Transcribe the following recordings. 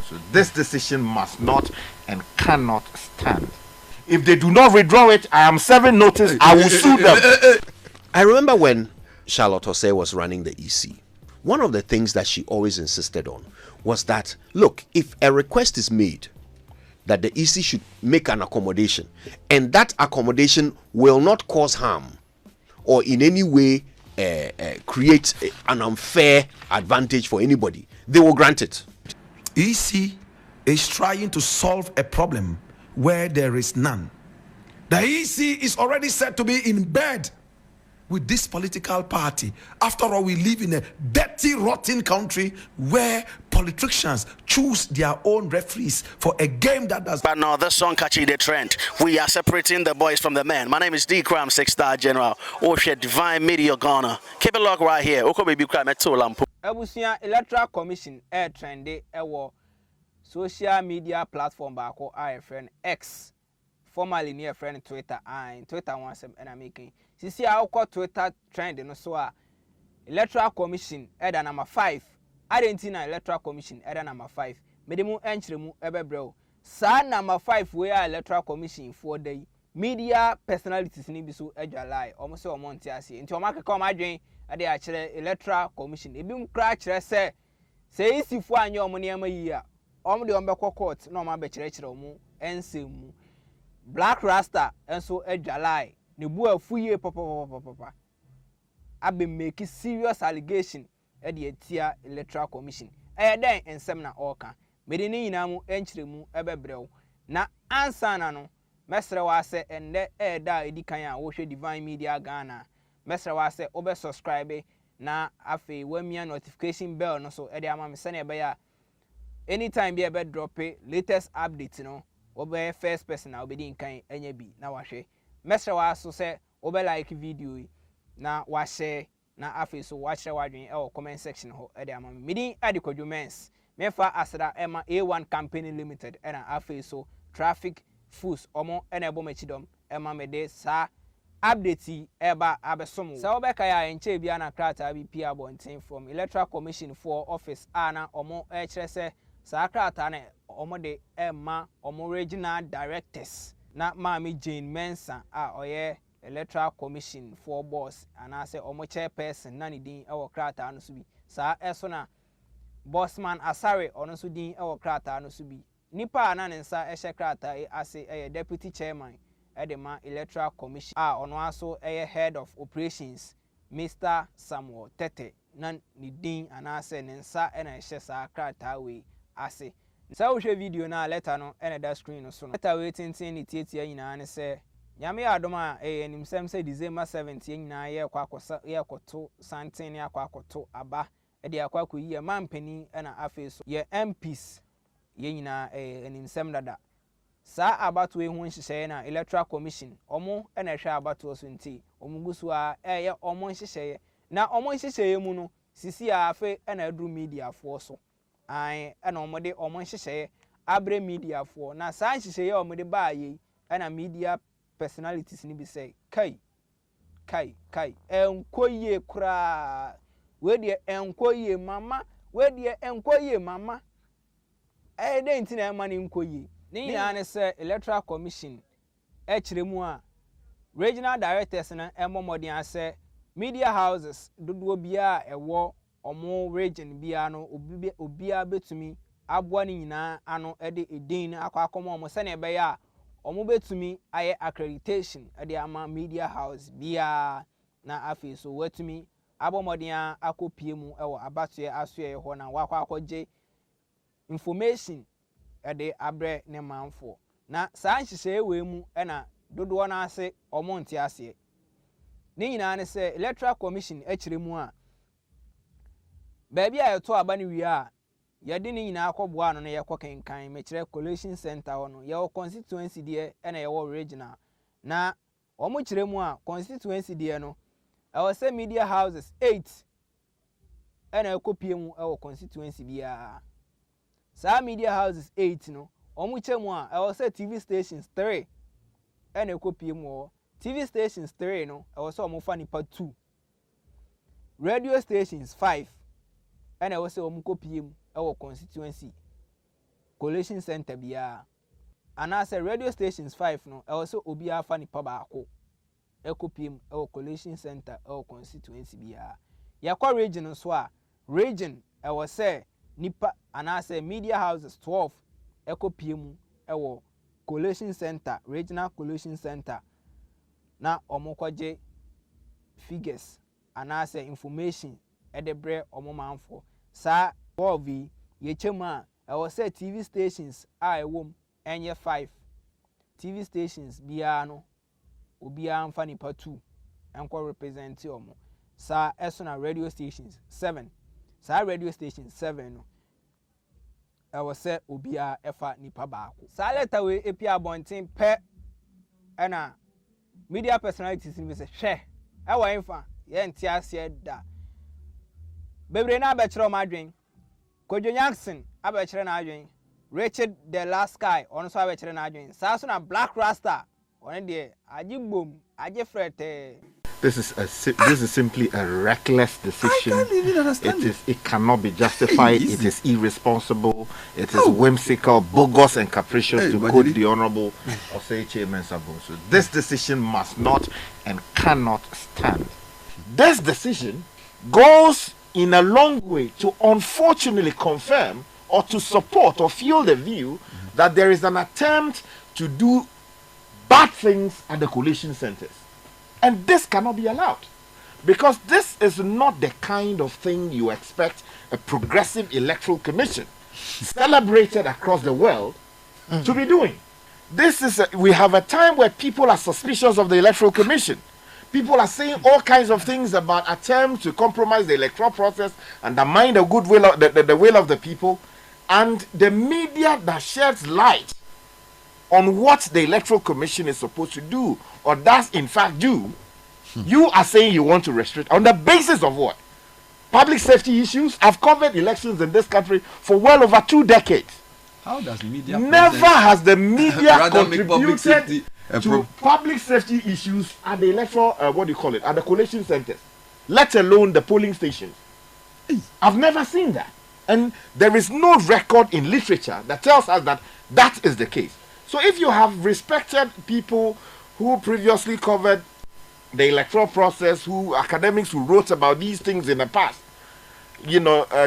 So this decision must not and cannot stand. If they do not withdraw it, I am serving notice. I will sue them. I remember when Charlotte Osei was running the EC, one of the things that she always insisted on was that, look, if a request is made that the EC should make an accommodation, and that accommodation will not cause harm or in any way create an unfair advantage for anybody, they will grant it. EC is trying to solve a problem where there is none. The EC is already said to be in bed with this political party. After all, we live in a dirty, rotten country where politicians choose their own referees for a game that does. But now this song catching the trend. We are separating the boys from the men. My name is D Cram, 6-star general. Oshe Divine Media Ghana. Keep it locked right here. Oko baby crime at Tolampo. Ebusia Electoral Commission air trendy ewo social media platform bako friend X, formerly near friend Twitter. Twitter wants and I'm making. Sisi a call Twitter trend no so Electoral Commission header number 5. Argentina Electoral Commission header number 5. Medimu entry mu ebebrel. Sa number 5 where Electoral Commission for the media personalities ni biso edwalai. Omo se omo nti ase. Nti omo akeka omo adwen ade a kire Electoral Commission. Ebi mu kra kire se isifo anye omo ne amayi a omo de omo bekọ court na omo abekire kire omo ensemu. Blakk Rasta enso edwalai. Ne bu afuye papa abe make serious allegation e de etia Electoral Commission den ensem na oka mede ni nyina mu enkyeremu ebebrew na ansa na no mesre wa se ende da edikan a wo hwe Divine Media Ghana mesre wa se obe subscribe na afi wamia notification bell no so e de ama me se na ebe ya anytime be ebe drop latest update no obe first person na obedi nkan enya bi na wa hwe mesre wa so se obe like video na wa share na afi so wa share wadwen e comment section ho e de ama me din adikwadwo mens mefa asra ema A1 Company Limited e na afi so traffic foods omo e na ebo machidom ema me de sa update eba abesom sa obeka ya enche bia na krata bi pia bonten from Electoral Commission for office ana omo e kire se sa krata na omo de ema omo regional directors na Mami Jane Mensa a oye Electoral Commission for boss and I say omo chairperson na ni din e wo krata no so bi sa eso na bossman Asare ono so din e wo krata no so bi nipa na ne nsa e hye krata e ase e deputy chairman e de ma Electoral Commission a ono aso e head of operations Mr. Samuel Tete na ni din ana say ne nsa e na hye sa krata we ase sa wo hwe video na letter no e na da screen no so no letter we tintin ni tietia nyina ne say nyame adoma enimsem say December 7th nyina ye kwakosa ye koto santin ne akwakoto aba e de akwako yi mampani e na afi so ye MPs ye nyina enimsem dada sa abato ehu nhyehyeye na Electoral Commission omo e na hwe abato so nti omo gusu a ye omo nhyehyeye na omo nhyehyeye mu no sisi a afi e na adru media fo so e na omo de omo nhyehyeye abre media fo na sa nhyehyeye omo de ba ye e na media personalities ni be say kai enkoye kura we de enkoye mama we de enkoye mama de nti na ma ni enkoye ni ya ne say Electoral Commission kiremu a regional directors na emomodin ase media houses dodo bia ewo omo region bia no obia betumi aboa ni nyina ano de edin akwakomo omo se na ebe ya omo betumi aye accreditation ade ama media house bia na afi so watumi abomodin akopie mu ewo abatoe asoe ho na wakwakoje information ade abre ne manfo na saa nhyehyeye we mu na dodo na ase omo nti ase ni nyina ne se Electoral Commission akiremu a baabi a yeto aba ne wi a yade ni nyina akoboa no na yekokenkan mekire collation center hono ye constituency de na ye regional na omo kiremu a constituency de no e say media houses 8 na ekopie mu e constituency bia sa media houses 8 no omo kiremu a e say TV stations 3 na ekopie mu TV stations 3 no e say omo fa nipa 2 radio stations 5 and I was say omukopiem our constituency collation center biya and as a radio stations 5 no also obiya fa nipa baako ekopiem collation center constituency biya yakwa region so a region say nipa and as a media houses 12 ekopiem collation center regional collation center na omokwaje figures and as information edebre omomanfo sa 12 yechema say TV stations I wom enye 5 TV stations biya no obiya amfa nipa 2 enko represent omo sa esona radio stations 7 sa radio stations 7 no say obiya efa nipa baako sa letter we epi abonten pe na media personalities ni say hwe enfa ye ntiase da bebre na abechiro madwen Kojo Jackson abechire na adwen Richard the last guy on so abechire na adwen sa so na Blakk Rasta on de ajigbom ajefrete. This is simply a reckless decision. I can't even understand It cannot be justified. It is irresponsible. It is whimsical, bogus, and capricious, to quote the Honorable Osei Mensah-Bonsu. This decision must not and cannot stand. This decision goes in a long way to unfortunately confirm or to support or fuel the view that there is an attempt to do bad things at the collation centers. And this cannot be allowed, because this is not the kind of thing you expect a progressive electoral commission celebrated across the world to be doing. We have a time where people are suspicious of the electoral commission. People are saying all kinds of things about attempts to compromise the electoral process, undermine the goodwill of the will of the people, and the media that sheds light on what the electoral commission is supposed to do or does in fact do. You are saying you want to restrict on the basis of what? Public safety issues. I've covered elections in this country for well over 2 decades. How does media never has the media contributed to public safety issues at the electoral at the collation centers, let alone the polling stations? I've never seen that, and there is no record in literature that tells us that that is the case. So if you have respected people who previously covered the electoral process, academics who wrote about these things in the past,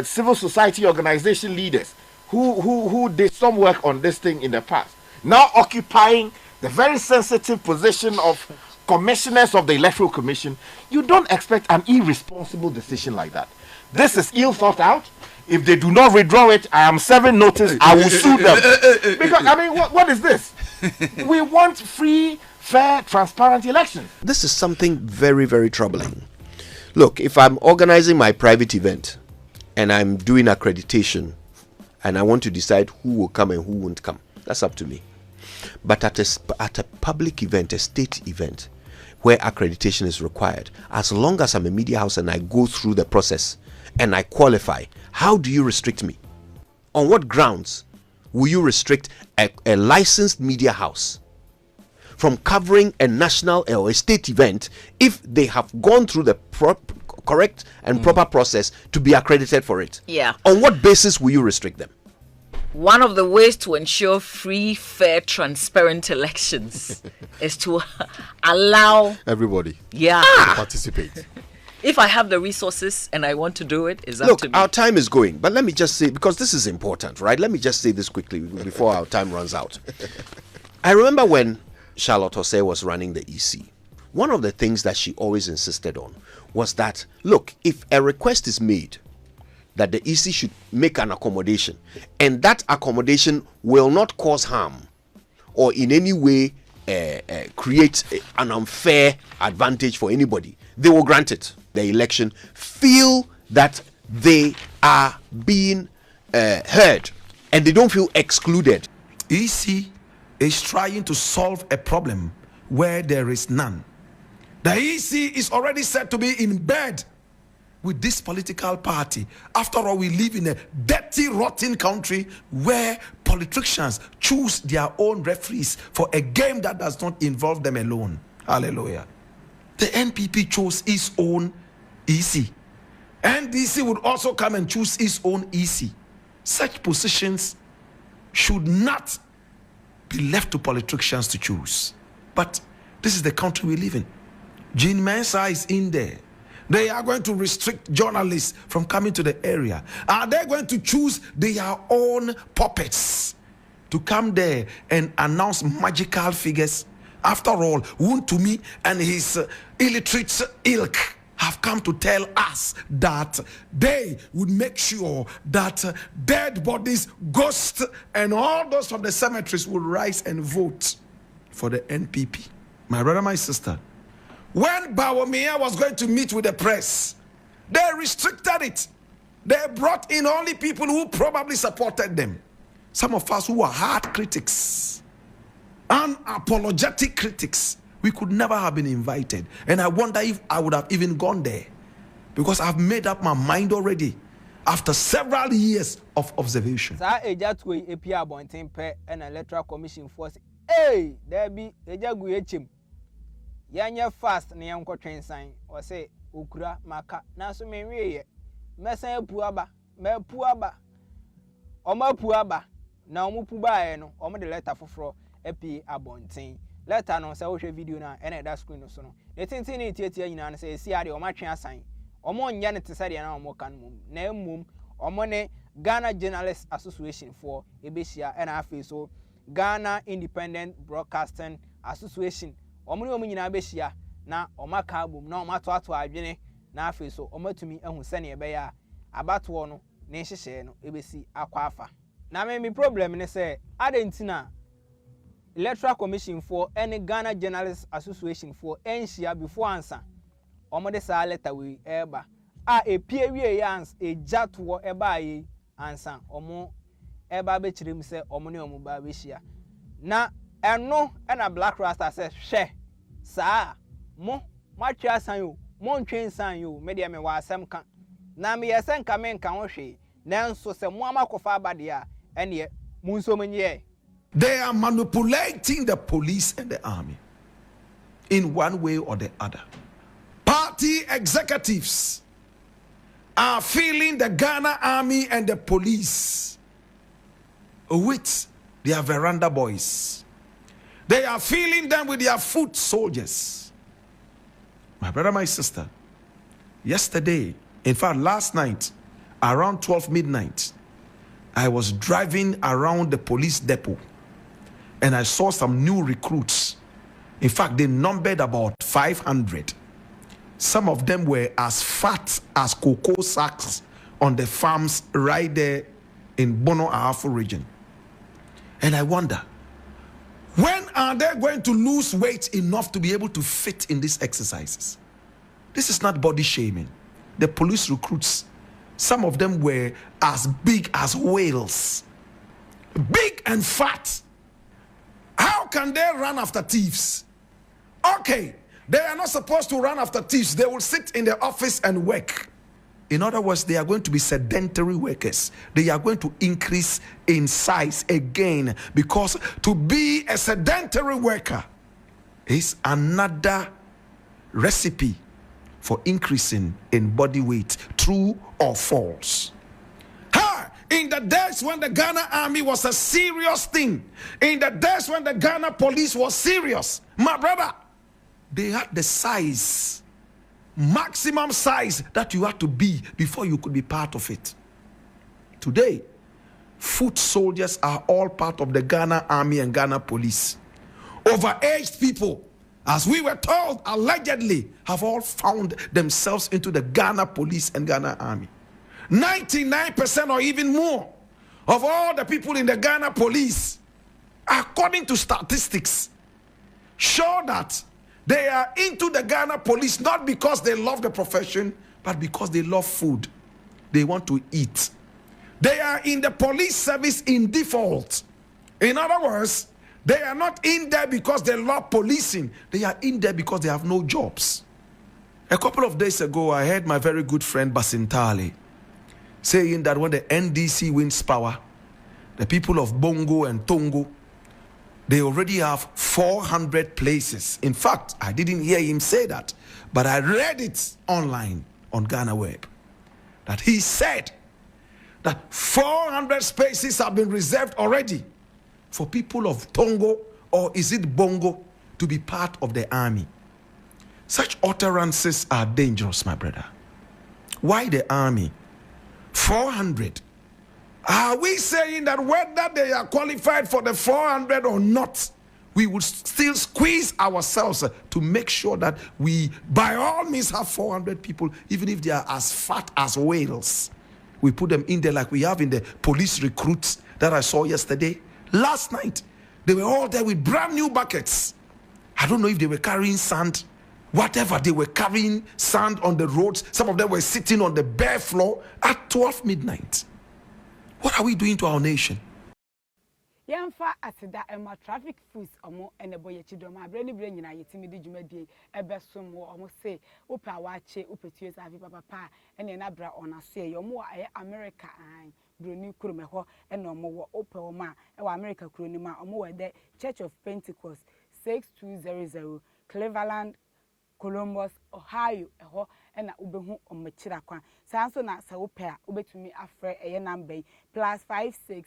civil society organization leaders who did some work on this thing in the past, now occupying the very sensitive position of commissioners of the Electoral Commission, you don't expect an irresponsible decision like that. This is ill thought out. If they do not withdraw it, I am serving notice. I will sue them. Because, what is this? We want free, fair, transparent elections. This is something very, very troubling. Look, if I'm organizing my private event and I'm doing accreditation and I want to decide who will come and who won't come, that's up to me. But at a public event, a state event, where accreditation is required, as long as I'm a media house and I go through the process and I qualify, how do you restrict me? On what grounds will you restrict a licensed media house from covering a national or a state event if they have gone through the correct and proper process to be accredited for it? Yeah. On what basis will you restrict them? One of the ways to ensure free, fair, transparent elections is to allow everybody to participate. If I have the resources and I want to do it, it's up to me. Look, our time is going, but let me just say, because this is important, right? Let me just say this quickly before our time runs out. I remember when Charlotte Osei was running the EC, one of the things that she always insisted on was that, look, if a request is made that the EC should make an accommodation, and that accommodation will not cause harm or in any way create an unfair advantage for anybody, they will grant it. The election feel that they are being heard and they don't feel excluded. EC is trying to solve a problem where there is none. The EC is already said to be in bed with this political party. After all, we live in a dirty, rotten country where politicians choose their own referees for a game that does not involve them alone. Hallelujah. The NPP chose its own EC. NDC would also come and choose its own EC. Such positions should not be left to politicians to choose. But this is the country we live in. Jean Mensah is in there. They are going to restrict journalists from coming to the area. Are they going to choose their own puppets to come there and announce magical figures? After all, Wontumi and his illiterate ilk have come to tell us that they would make sure that dead bodies, ghosts, and all those from the cemeteries will rise and vote for the NPP. My brother, my sister, when Bawumia was going to meet with the press, they restricted it. They brought in only people who probably supported them. Some of us who are hard critics, unapologetic critics, we could never have been invited. And I wonder if I would have even gone there, because I've made up my mind already after several years of observation. An electoral commission force. Hey, there be a Yanya fast na yanko train sign or say ukura maka na so me wie mesan puaba me puaba oma puaba na omu puba no omu de letter foforo epi abonten letter no say wo hwe video na ena da screen no so no ne tintin ne tietia nyina no say esi ade oma twen asan omo nya ne tesade na omo kan mum na emum omo ne Ghana Journalists Association for ebehia ena afi so Ghana Independent Broadcasting Association omuni nyina behia na omaka album na omato ato adwene na afi so omatumi ehu sene ebe ya abato no ne hyehye no ebesi akwa afa na me problem ne say adentina electoral commission for any Ghana Journalists Association for enhia before answer omode sa letter we eba a epie wie yans ejato eba yi answer omo eba be kirem say omo ne omo ba behia na eno na Blakk Rasta says hwe sa mo matwa san yo mo ntwen san yo me de me wa asem ka na me yesen ka me nka ho hwe nanso se mo amakofa abade a ene mu nso menye. They are manipulating the police and the army in one way or the other. Party executives are filling the Ghana army and the police with their veranda boys. They are filling them with their foot soldiers. My brother, my sister, yesterday, in fact, last night, around 12 midnight, I was driving around the police depot and I saw some new recruits. In fact, they numbered about 500. Some of them were as fat as cocoa sacks on the farms right there in Bono Ahafo region. And I wonder, when are they going to lose weight enough to be able to fit in these exercises? This is not body shaming. The police recruits, some of them were as big as whales. Big and fat. How can they run after thieves? Okay, they are not supposed to run after thieves. They will sit in the office and work. In other words, they are going to be sedentary workers. They are going to increase in size again, because to be a sedentary worker is another recipe for increasing in body weight. True or false? In the days when the Ghana army was a serious thing, in the days when the Ghana police was serious, my brother, they had the size, maximum size that you had to be before you could be part of it. Today, foot soldiers are all part of the Ghana army and Ghana police. Overaged people, as we were told, allegedly, have all found themselves into the Ghana police and Ghana army. 99% or even more of all the people in the Ghana police, according to statistics, show that they are into the Ghana police not because they love the profession, but because they love food. They want to eat. They are in the police service in default. In other words, they are not in there because they love policing. They are in there because they have no jobs. A couple of days ago, I heard my very good friend Basintale saying that when the NDC wins power, the people of Bongo and Tongo, they already have 400 places. In fact, I didn't hear him say that, but I read it online on Ghana Web, that he said that 400 spaces have been reserved already for people of Tongo, or is it Bongo, to be part of the army. Such utterances are dangerous, my brother. Why the army? 400. Are we saying that whether they are qualified for the 400 or not, we will still squeeze ourselves to make sure that we, by all means, have 400 people, even if they are as fat as whales? We put them in there like we have in the police recruits that I saw yesterday. Last night, they were all there with brand new buckets. I don't know if they were carrying sand, whatever they were carrying, sand on the roads. Some of them were sitting on the bare floor at 12 midnight. What are we doing to our nation? Yamfa asida ema traffic foods omo enebo ye chidom abrani bre nyina yetimi di dwumadie ebesom wo omo say opa wache opetue safi papa ene na bra ona so ye omo aye America an broni kurume ho ene omo wo opa oma e wa America kuroni ma omo we the Church of Pentecost 6200 Cleveland Columbus, Ohio, eho, ena ubehu omechira kwan. Sanso na sa opea, ubetumi afre eye number +56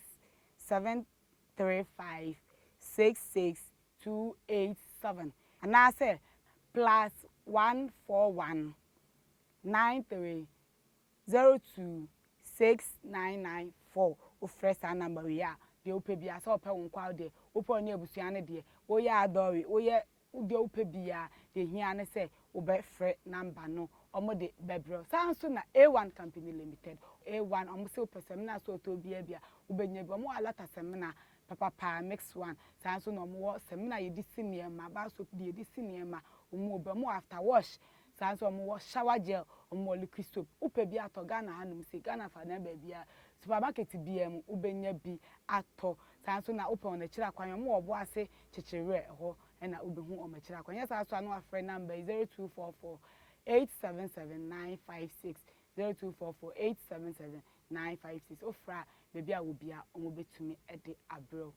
735 66287. And I say +141 93 02 6994. Ufre sa number we are. The ope bia so ope wonkwa de. Ope oni abusuane de. Oye adori, oye ude upe bia de hia ne se obe free number no omo de bebro sanso na A1 company limited A1 omo se ope semina so to bia ubenye bi omo alata semina papa mix one sanso na omo semina ye di senior ma ba so de di senior ma omo obe omo after wash sanso omo shower gel omo liquid soap upe bia to Ghana hanum se Ghana fa na ba bia supermarket bia mu ubenya bi ato sanso na ope on kira kwan omo obo ase chichire ho ena ubehu omechira kwanya saso anu afre number 0244 877 956 0244 877 956 ofra bebia wo bia omobetumi ede abro